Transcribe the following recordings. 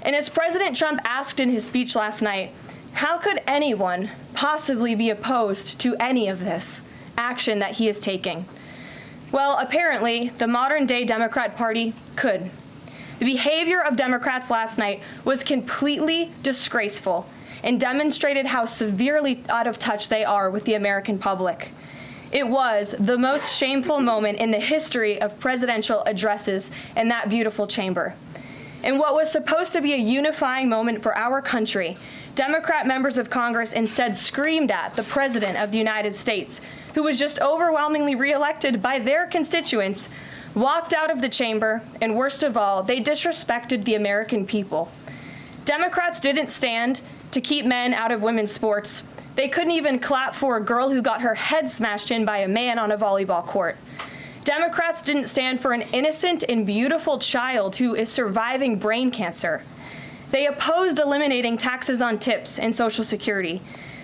And as President Trump asked in his speech last night, how could anyone possibly be opposed to any of this action that he is taking? Well, apparently, the modern-day Democrat Party could. The behavior of Democrats last night was completely disgraceful and demonstrated how severely out of touch they are with the American public. It was the most shameful moment in the history of presidential addresses in that beautiful chamber. In what was supposed to be a unifying moment for our country, Democrat members of Congress instead screamed at the President of the United States, who was just overwhelmingly reelected by their constituents, walked out of the chamber, and worst of all, they disrespected the American people. Democrats didn't stand to keep men out of women's sports. They couldn't even clap for a girl who got her head smashed in by a man on a volleyball court. Democrats didn't stand for an innocent and beautiful child who is surviving brain cancer. They opposed eliminating taxes on tips and Social Security.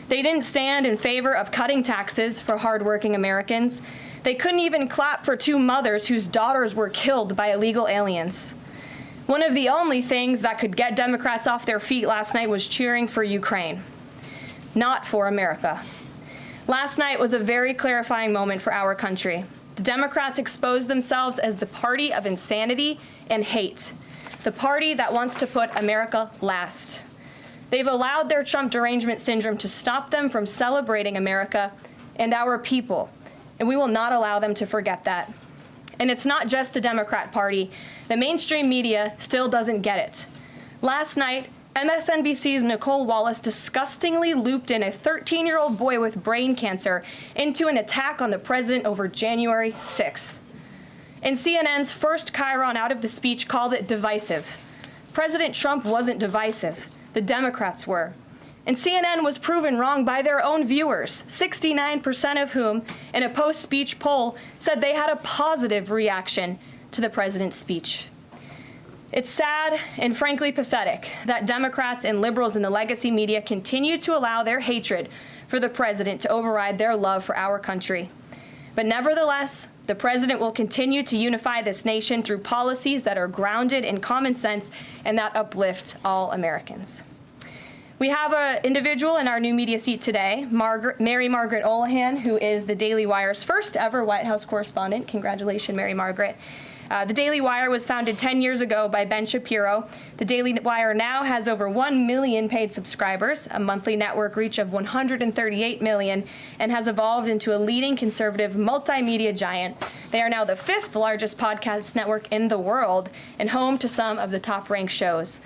They didn't stand in favor of cutting taxes for hardworking Americans. They couldn't even clap for two mothers whose daughters were killed by illegal aliens. One of the only things that could get Democrats off their feet last night was cheering for Ukraine, not for America. Last night was a very clarifying moment for our country. The Democrats exposed themselves as the party of insanity and hate, the party that wants to put America last. They've allowed their Trump derangement syndrome to stop them from celebrating America and our people, and we will not allow them to forget that. And it's not just the Democrat Party. The mainstream media still doesn't get it. Last night, MSNBC's Nicole Wallace disgustingly looped in a 13-year-old boy with brain cancer into an attack on the president over January 6th. And CNN's first chyron out of the speech called it divisive. President Trump wasn't divisive. The Democrats were. And CNN was proven wrong by their own viewers, 69% of whom, in a post-speech poll, said they had a positive reaction to the president's speech. It's sad and frankly pathetic that Democrats and liberals in the legacy media continue to allow their hatred for the president to override their love for our country. But nevertheless, the president will continue to unify this nation through policies that are grounded in common sense and that uplift all Americans. We have an individual in our new media seat today, Mary Margaret Olohan, who is the Daily Wire's first ever White House correspondent. Congratulations, Mary Margaret. The Daily Wire was founded 10 years ago by Ben Shapiro. The Daily Wire now has over 1 million paid subscribers, a monthly network reach of 138 million, and has evolved into a leading conservative multimedia giant. They are now the 5th largest podcast network in the world and home to some of the top-ranked shows.